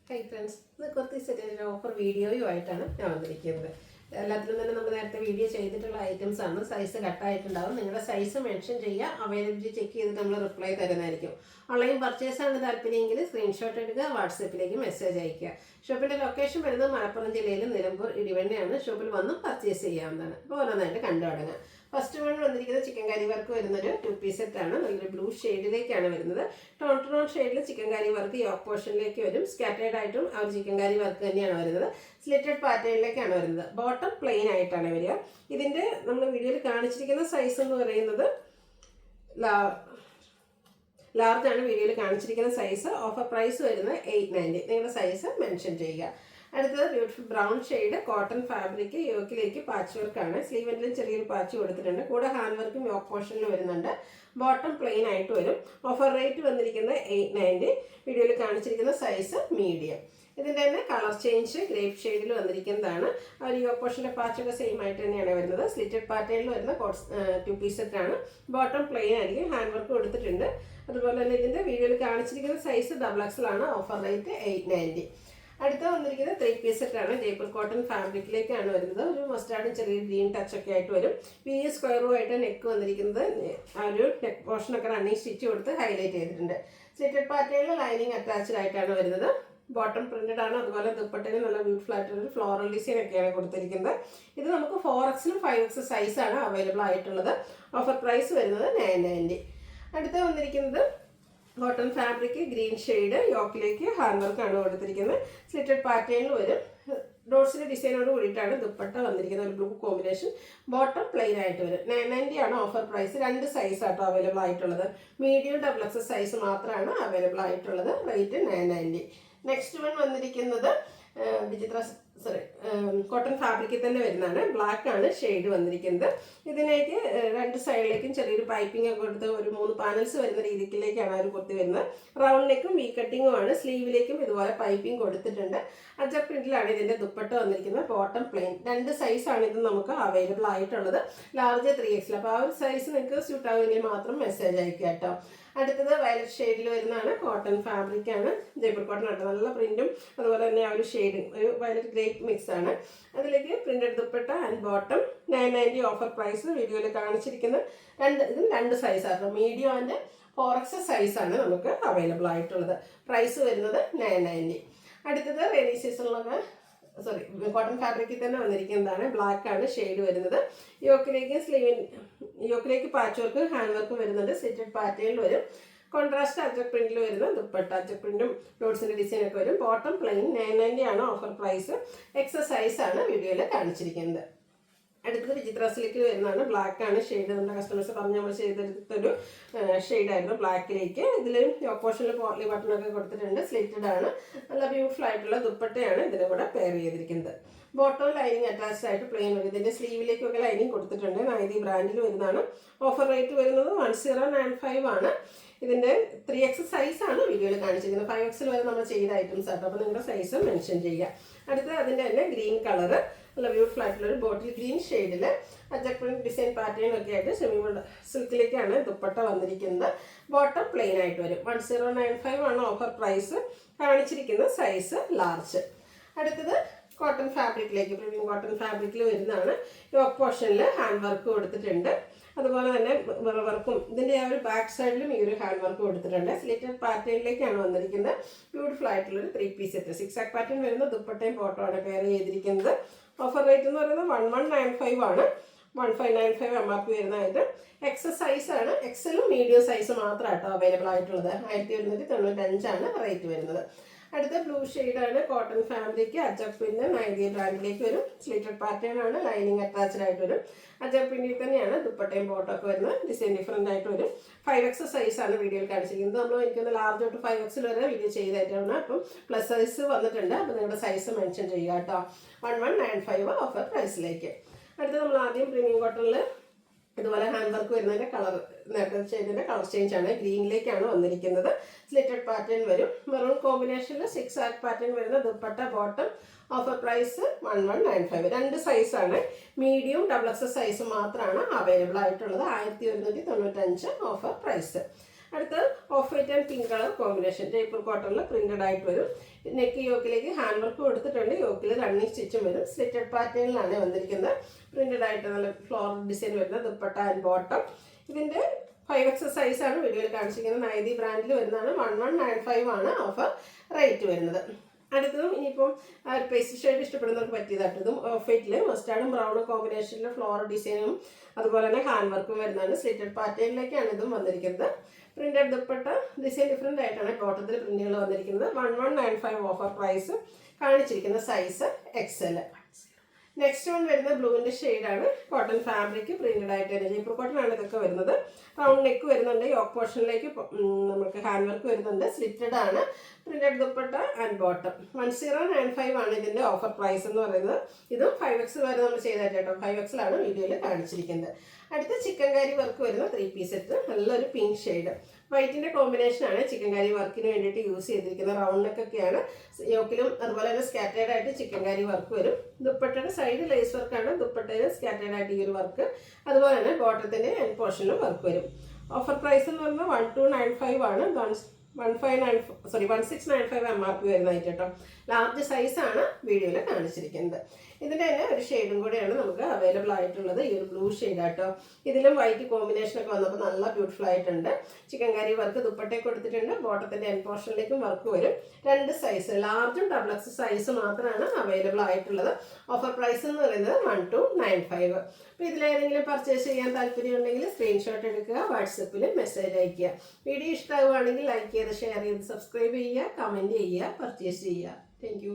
Hi friends, ഇത് കുറച്ച് set offer വീഡിയോയുമായിട്ടാണ് ഞാൻ വന്നിരിക്കുന്നത്. എല്ലാത്തിലും തന്നെ നമ്മൾ നേരത്തെ വീഡിയോ ചെയ്തിട്ടുള്ള ഐറ്റംസ് ആണ്. സൈസ് കട്ടായിട്ടുണ്ടാവും. നിങ്ങളുടെ സൈസ് മെൻഷൻ ചെയ്യുക, അവൈലബിലിറ്റി ചെക്ക് ചെയ്തിട്ട് നമ്മൾ റിപ്ലൈ തരുന്നതായിരിക്കും. ഓൺലൈൻ പർച്ചേസ് ആണ് താല്പര്യമെങ്കിൽ സ്ക്രീൻഷോട്ട് എടുക്കുക, വാട്സപ്പിലേക്ക് മെസ്സേജ് അയയ്ക്കുക. ഷോപ്പിൻ്റെ ലൊക്കേഷൻ വരുന്നത് മലപ്പുറം ജില്ലയിൽ നിലമ്പൂർ ഇടിവണ്ണയാണ്. ഷോപ്പിൽ വന്ന് പർച്ചേസ് ചെയ്യാവുന്നതാണ്. അപ്പോൾ ഓരോന്നായിട്ട് കണ്ടു തുടങ്ങാം. ഫസ്റ്റ് വൺ വന്നിരിക്കുന്നത് ചിക്കൻ കറി വർക്ക് വരുന്നൊരു 2 പീസ് സെറ്റാണ്. നല്ലൊരു ബ്ലൂ ഷെയ്ഡിലേക്കാണ് വരുന്നത്. ടോൺ ടു ടോൺ ഷെയ്ഡിൽ ചിക്കൻ കറി വർക്ക് യോക്ക് പോർഷനിലേക്ക് വരും. സ്കാറ്റേഡ് ആയിട്ടും ആ ഒരു ചിക്കൻ കറി വർക്ക് തന്നെയാണ് വരുന്നത്. സ്ലിറ്റഡ് പാറ്റേണിലേക്കാണ് വരുന്നത്. ബോട്ടം പ്ലെയിൻ ആയിട്ടാണ് വരിക. ഇതിൻ്റെ നമ്മൾ വീഡിയോയിൽ കാണിച്ചിരിക്കുന്ന സൈസ് എന്ന് പറയുന്നത് ലാർജ് ആണ്. വീഡിയോയിൽ കാണിച്ചിരിക്കുന്ന സൈസ്. ഓഫർ പ്രൈസ് വരുന്നത് 890. നിങ്ങളുടെ സൈസ് മെൻഷൻ ചെയ്യുക. അടുത്തത് beautiful brown shade cotton fabric. യോക്കിലേക്ക് പാച്ച് വർക്കാണ്. സ്ലീവെന്റിലും ചെറിയൊരു പാച്ച് കൊടുത്തിട്ടുണ്ട്. കൂടെ ഹാൻഡ് വർക്കും യോക്ക് പോർഷനിൽ വരുന്നുണ്ട്. ബോട്ടം പ്ലെയിൻ ആയിട്ട് വരും. ഓഫർ റേറ്റ് വന്നിരിക്കുന്നത് 890. വീഡിയോയിൽ കാണിച്ചിരിക്കുന്ന സൈസ് മീഡിയം. ഇതിൻ്റെ തന്നെ കളർ ചേഞ്ച് ഗ്രേപ്പ് ഷെയ്ഡിൽ വന്നിരിക്കുന്നതാണ്. ആ ഒരു യോക്ക് പോർഷൻ്റെ പാച്ചൊക്കെ സെയിം ആയിട്ട് തന്നെയാണ് വരുന്നത്. സ്ലിറ്റഡ് പാറ്റേണിൽ വരുന്ന 2 പീസ് സെറ്റാണ്. ബോട്ടം പ്ലെയിൻ ആയിരിക്കും. ഹാൻഡ് വർക്ക് കൊടുത്തിട്ടുണ്ട്. അതുപോലെ തന്നെ ഇതിൻ്റെ വീഡിയോയിൽ കാണിച്ചിരിക്കുന്ന സൈസ് XXL ആണ്. Offer rate 890. അടുത്ത വന്നിരിക്കുന്നത് 3 പീസ് സെറ്റാണ്. ജയ്പൂർ കോട്ടൺ ഫാബ്രിക്കിലേക്കാണ് വരുന്നത്. ഒരു മസ്റ്റാർഡും ചെറിയ ഗ്രീൻ ടച്ചൊക്കെ ആയിട്ട് വരും. സ്ക്വയറുമായിട്ട് നെക്ക് വന്നിരിക്കുന്നത് ആ ഒരു നെക്ക് പോർഷനൊക്കെ റണ്ണിങ് സ്റ്റിച്ച് കൊടുത്ത് ഹൈലൈറ്റ് ചെയ്തിട്ടുണ്ട്. സ്ലിറ്റഡ് പാറ്റേണിൽ ലൈനിങ് അറ്റാച്ച്ഡ് ആയിട്ടാണ് വരുന്നത്. ബോട്ടം പ്രിന്റഡ് ആണ്. അതുപോലെ ദുപ്പട്ടയിൽ നല്ല ബ്യൂട്ടിഫുൾ ആയിട്ടൊരു ഫ്ലോറൽ ഡിസൈൻ ഒക്കെയാണ് കൊടുത്തിരിക്കുന്നത്. ഇത് നമുക്ക് 4Xലും 5X സൈസാണ് അവൈലബിൾ ആയിട്ടുള്ളത്. ഓഫർ പ്രൈസ് വരുന്നത് 990. അടുത്ത വന്നിരിക്കുന്നത് കോട്ടൺ ഫാബ്രിക് ഗ്രീൻ ഷെയ്ഡ്. യോക്കിലേക്ക് ഹാൻഡ് വർക്കാണ് കൊടുത്തിരിക്കുന്നത്. സ്ലിറ്റഡ് പാറ്റേണിൽ വരും. ഡോട്ട്സിൻ്റെ ഡിസൈനോട് കൂടിയിട്ടാണ് ദുപ്പട്ട വന്നിരിക്കുന്നത്. ഒരു ബ്ലൂ കോമ്പിനേഷൻ. ബോട്ടം പ്ലെയിൻ ആയിട്ട് വരും. 990 ആണ് ഓഫർ പ്രൈസ്. 2 സൈസാട്ടോ അവൈലബിൾ ആയിട്ടുള്ളത്. മീഡിയം XXL സൈസ് മാത്രമാണ് അവൈലബിൾ ആയിട്ടുള്ളത്. റേറ്റ് 990. നെക്സ്റ്റ് വൺ വന്നിരിക്കുന്നത് കോട്ടൺ ഫാബ്രിക്കിൽ തന്നെ വരുന്നതാണ്. ബ്ലാക്ക് ആണ് ഷെയ്ഡ് വന്നിരിക്കുന്നത്. ഇതിലേക്ക് 2 സൈഡിലേക്കും ചെറിയൊരു പൈപ്പിംഗ് ഒക്കെ കൊടുത്ത് ഒരു 3 പാനൽസ് വരുന്ന രീതിയിലേക്കാണ് അവർ കുർത്തി വരുന്നത്. റൗണ്ട് നെക്കും വി കട്ടിങ്ങും ആണ്. സ്ലീവിലേക്കും ഇതുപോലെ പൈപ്പിംഗ് കൊടുത്തിട്ടുണ്ട്. അജബ് പ്രിന്റിലാണ് ഇതിൻ്റെ ദുപ്പട്ട വന്നിരിക്കുന്നത്. Bottom plain. 2 സൈസാണ് ഇത് നമുക്ക് അവൈലബിൾ ആയിട്ടുള്ളത്. ലാർജ് 3Xൽ. അപ്പോൾ ആ ഒരു സൈസ് നിങ്ങൾക്ക് സ്യൂട്ട് ആവുമെങ്കിൽ മാത്രം മെസ്സേജ് അയക്കുക കേട്ടോ. അടുത്തത് വയലറ്റ് ഷെയ്ഡിൽ വരുന്നതാണ്. കോട്ടൺ ഫാബ്രിക് ആണ്. ജയ്പൂർ കോട്ടൺ ആണ്. നല്ല പ്രിന്റും അതുപോലെ തന്നെ ആ ഒരു ഷെയ്ഡും ഒരു വയലറ്റ് ഗ്രേപ്പ് മിക്സ് ആണ്. അതിലേക്ക് printed dupatta and bottom 990 offer price. വീഡിയോയിൽ കാണിച്ചിരിക്കുന്ന ഇതിൽ 2 സൈസാണ്. മീഡിയം ആൻഡ് 4X സൈസാണ് നമുക്ക് അവൈലബിൾ ആയിട്ടുള്ളത്. പ്രൈസ് വരുന്നത് 990. അടുത്തത് റെയിനി സീസണിലൊക്കെ കോട്ടൺ ഫാബ്രിക്കിൽ തന്നെ വന്നിരിക്കുന്നതാണ്. ബ്ലാക്ക് ആണ് ഷെയ്ഡ് വരുന്നത്. യോക്കിലേക്ക് പാച്ച് വർക്ക് ഹാൻഡ് വർക്ക് വരുന്നുണ്ട്. സ്ലിറ്റഡ് പാറ്റേണിൽ വരും. കോൺട്രാസ്റ്റ് അജക് പ്രിന്റിൽ വരുന്ന ദുപ്പട്ട. അജക് പ്രിന്റും ഡോട്ട്സിൻ്റെ ഡിസൈനൊക്കെ വരും. Bottom plain. 990 ആണ് ഓഫർ പ്രൈസ്. XS ആണ് വീഡിയോയിൽ കാണിച്ചിരിക്കുന്നത്. അടുത്തത് വിചിത്ര സിൽക്കിൽ വരുന്നതാണ്. ബ്ലാക്ക് ആണ് ഷെയ്ഡ്. നമ്മുടെ കസ്റ്റമേഴ്സ് പറഞ്ഞ് നമ്മൾ ചെയ്തെടുത്തൊരു ഷെയ്ഡായിരുന്നു ബ്ലാക്കിലേക്ക്. ഇതിൽ ഓപ്പോഷനിൽ പോട്ട്ലി ബട്ടണൊക്കെ കൊടുത്തിട്ടുണ്ട്. സ്ലിറ്റഡ് ആണ്. നല്ല ബ്യൂട്ടിഫുൾ ആയിട്ടുള്ള ദുപ്പട്ടയാണ് ഇതിൻ്റെ കൂടെ പെയർ ചെയ്തിരിക്കുന്നത്. ബോട്ടം ലൈനിങ് അറ്റാച്ച്ഡ് ആയിട്ട് പ്ലെയിൻ വരും. ഇതിൻ്റെ സ്ലീവിലേക്കൊക്കെ ലൈനിങ് കൊടുത്തിട്ടുണ്ട്. നൈതി ബ്രാൻഡിൽ വരുന്നതാണ്. ഓഫർ റേറ്റ് വരുന്നത് 1095 ആണ്. ഇതിൻ്റെ 3X സൈസാണ് വീഡിയോയിൽ കാണിച്ചിരിക്കുന്നത്. 5Xൽ വരെ നമ്മൾ ചെയ്ത ഐറ്റംസ് ആട്ടോ. അപ്പോൾ നിങ്ങളുടെ സൈസ് മെൻഷൻ ചെയ്യുക. അടുത്ത അതിൻ്റെ തന്നെ ഗ്രീൻ കളറ്. നല്ല ബ്യൂട്ടിഫുൾ ആയിട്ടുള്ളൊരു ബോട്ടിൽ ഗ്രീൻ ഷെയ്ഡിൽ അജക് പ്രിന്റ് ഡിസൈൻ പാറ്റേൺ ഒക്കെ ആയിട്ട് സെമി സിൽക്കിലേക്കാണ് ദുപ്പട്ട വന്നിരിക്കുന്നത്. ബോട്ടം പ്ലെയിൻ ആയിട്ട് വരും. 1095 ആണ് ഓഫർ പ്രൈസ്. കാണിച്ചിരിക്കുന്ന സൈസ് ലാർജ്. അടുത്തത് കോട്ടൺ ഫാബ്രിക്കിലേക്ക് പ്രീമിയം കോട്ടൺ ഫാബ്രിക്കിൽ വരുന്നതാണ്. യോക്ക് പോർഷനിൽ ഹാൻഡ് വർക്ക് കൊടുത്തിട്ടുണ്ട്. അതുപോലെ തന്നെ വർക്കും ഇതിൻ്റെ ആ ഒരു ബാക്ക് സൈഡിലും ഈ ഒരു ഹാൻഡ് വർക്ക് കൊടുത്തിട്ടുണ്ട്. സ്ലിറ്റഡ് പാറ്റേണിലേക്കാണ് വന്നിരിക്കുന്നത്. ബ്യൂട്ടിഫുൾ ആയിട്ടുള്ളൊരു 3 പീസ് സെറ്റ്. 6 പാറ്റേൺ വരുന്ന ദുപ്പട്ടയും ബോട്ടമാണ് പെയർ ചെയ്തിരിക്കുന്നത്. ഓഫർ റേറ്റ് എന്ന് പറയുന്നത് 1195 ആണ്. 1595 MRP വരുന്നതായിട്ട്. XS സൈസാണ്. XLും മീഡിയം സൈസ് മാത്രമായിട്ടോ അവൈലബിൾ ആയിട്ടുള്ളത്. 1195 ആണ് റേറ്റ് വരുന്നത്. അടുത്ത ബ്ലൂ ഷെയ്ഡാണ്. Cotton fabric. Ajab print Naithi ബ്രാൻഡിലേക്ക് വരും. സ്ലിറ്റഡ് പാറ്റേൺ ആണ്. ലൈനിങ് അറ്റാച്ച്ഡ് ആയിട്ട് വരും. അജബ് പ്രിന്റിൽ തന്നെയാണ് ദുപ്പട്ടയും ബോട്ടൊക്കെ വരുന്നത്. ഡിസൈൻ ഡിഫറെൻ്റ് ആയിട്ട് വരും. 5X സൈസാണ് വീഡിയോയിൽ കാണിച്ചിരിക്കുന്നത്. നമ്മൾ എനിക്കൊന്ന് ലാർജ് തൊട്ട് 5Xൽ വരെ വീഡിയോ ചെയ്തായിട്ടാണ്. അപ്പം പ്ലസ് സൈസ് വന്നിട്ടുണ്ട്. അപ്പോൾ നിങ്ങളുടെ സൈസ് മെൻഷൻ ചെയ്യുക കേട്ടോ. 1195 ഓഫർ പ്രൈസിലേക്ക്. അടുത്ത നമ്മൾ ആദ്യം പ്രീമിയം കോട്ടണിൽ ഇതുപോലെ ഹാൻഡ് വർക്ക് വരുന്നതിൻ്റെ കളർ നേരത്തെ ചെയ്തതിൻ്റെ കളർ ചേഞ്ച് ആണ്. ഗ്രീനിലേക്കാണ് വന്നിരിക്കുന്നത്. സ്ലിറ്റഡ് പാറ്റേൺ വരും. മെറൂൺ കോമ്പിനേഷനിൽ 6 ആർക്ക് പാറ്റേൺ വരുന്ന ദുപ്പട്ട ബോട്ടം. Offer price 1195. 2 സൈസാണ്. മീഡിയം XXL സൈസ് മാത്രമാണ് അവൈലബിൾ ആയിട്ടുള്ളത്. 1195 ഓഫർ പ്രൈസ്. അടുത്ത off white and pink colour combination Jaipur കോട്ടണിൽ പ്രിന്റഡ് ആയിട്ട് വരും. നെക്ക് യോക്കിലേക്ക് ഹാൻഡ് വർക്ക് കൊടുത്തിട്ടുണ്ട്. യോക്കിൽ റണ്ണിങ് സ്റ്റിച്ചും വരും. സ്ലിറ്റഡ് പാറ്റേണിലാണ് വന്നിരിക്കുന്നത്. പ്രിന്റഡ് ആയിട്ട് നല്ല ഫ്ലോറൽ ഡിസൈൻ വരുന്ന ദുപ്പട്ട ആൻഡ് ബോട്ടം. ഇതിൻ്റെ 5XS സൈസാണ് വീഡിയോയിൽ കാണിച്ചിരിക്കുന്നത്. നൈതി ബ്രാൻഡിൽ വരുന്നതാണ്. 1195 ആണ് ഓഫർ റേറ്റ് വരുന്നത്. അടുത്തതും ഇനിയിപ്പം ആ ഒരു പേസ്റ്റൽ ഷെയ്ഡ് ഇഷ്ടപ്പെടുന്നവർക്ക് പറ്റിയതായിട്ട് ഇതും ഓഫ് വൈറ്റിൽ മസ്റ്റാർഡും ബ്രൗണും കോമ്പിനേഷനിൽ ഫ്ലോറൽ ഡിസൈനും അതുപോലെ തന്നെ ഹാൻഡ് വർക്കും വരുന്നതാണ്. സ്ലിറ്റഡ് പാറ്റേണിലേക്കാണ് ഇതും വന്നിരിക്കുന്നത്. പ്രിന്റഡ് ദുപ്പട്ട ഡിസൈൻ ഡിഫറെൻ്റ് ആയിട്ടാണ് ബോട്ടത്തിൽ പ്രിന്റുകൾ വന്നിരിക്കുന്നത്. 1195 ഓഫർ പ്രൈസ്. കാണിച്ചിരിക്കുന്ന സൈസ് XL. നെക്സ്റ്റ് വൺ വരുന്ന ബ്ലൂവിൻ്റെ ഷെയ്ഡാണ്. കോട്ടൺ ഫാബ്രിക് പ്രിന്റഡ് ആയിട്ട് തന്നെ ജയ്പൂർ കോട്ടൺ ആണ് ഇതൊക്കെ വരുന്നത്. റൗണ്ട് നെക്ക് വരുന്നുണ്ട്. യോക്ക് പോർഷനിലേക്ക് നമുക്ക് ഹാൻഡ് വർക്ക് വരുന്നുണ്ട്. സ്ലിറ്റഡ് ആണ്. Printed dupatta and bottom. 1095 ആണ് ഇതിൻ്റെ ഓഫർ പ്രൈസ് എന്ന് പറയുന്നത്. ഇതും 5XL വരെ നമ്മൾ ചെയ്തായിട്ട് കേട്ടോ. 5XL ആണ് വീഡിയോയിൽ കാണിച്ചിരിക്കുന്നത്. അടുത്ത ചിക്കൻ കാരി വർക്ക് വരുന്ന 3 പീസ് സെറ്റ്. നല്ലൊരു പിങ്ക് ഷെയ്ഡ്. വൈറ്റിൻ്റെ കോമ്പിനേഷനാണ് ചിക്കൻ കാരി വർക്കിന് വേണ്ടിയിട്ട് യൂസ് ചെയ്തിരിക്കുന്നത്. റൗണ്ട് നെക്കൊക്കെയാണ്. യോക്കിലും അതുപോലെ തന്നെ സ്കാറ്റേഡ് ആയിട്ട് ചിക്കൻ കാരി വർക്ക് വരും. ദുപ്പട്ടയുടെ സൈഡ് ലേസ് വർക്കാണ്. ദുപ്പട്ടയിൽ സ്കാറ്റേഡ് ആയിട്ട് ഈ ഒരു വർക്ക്. അതുപോലെ തന്നെ ബോട്ടത്തിൻ്റെ എൻഡ് പോർഷനിലും വർക്ക് വരും. ഓഫർ പ്രൈസ് എന്ന് പറഞ്ഞാൽ 1295 ആണ്. 1695 MRP വരുന്നതായിട്ട് കേട്ടോ. ലാർജ് സൈസാണ് വീഡിയോയിൽ കാണിച്ചിരിക്കുന്നത്. ഇതിൻ്റെ തന്നെ ഒരു ഷെയ്ഡും കൂടെയാണ് നമുക്ക് അവൈലബിൾ ആയിട്ടുള്ളത്. ഈ ഒരു ബ്ലൂ ഷെയ്ഡ് ആട്ടോ. ഇതിലും വൈറ്റ് കോമ്പിനേഷനൊക്കെ വന്നപ്പോൾ നല്ല ബ്യൂട്ടിഫുൾ ആയിട്ടുണ്ട്. ചിക്കൻ കറി വർക്ക് ദുപ്പട്ടയെ കൊടുത്തിട്ടുണ്ട്. ബോട്ടത്തിൻ്റെ എൻഡ് പോർഷനിലേക്കും വർക്ക് വരും. 2 സൈസ് ലാർജും XXL സൈസ് മാത്രമാണ് അവൈലബിൾ ആയിട്ടുള്ളത്. ഓഫർ പ്രൈസ് എന്ന് പറയുന്നത് 1295. അപ്പോൾ ഇതിലേതെങ്കിലും പർച്ചേസ് ചെയ്യാൻ താല്പര്യമുണ്ടെങ്കിൽ സ്ക്രീൻഷോട്ട് എടുക്കുക. വാട്സപ്പിൽ മെസ്സേജ് അയയ്ക്കുക. വീഡിയോ ഇഷ്ടമാവുകയാണെങ്കിൽ ലൈക്ക് ചെയ്ത് ഷെയർ ചെയ്ത് സബ്സ്ക്രൈബ് ചെയ്യുക, കമൻറ്റ് ചെയ്യുക, പർച്ചേസ് ചെയ്യുക. Thank you.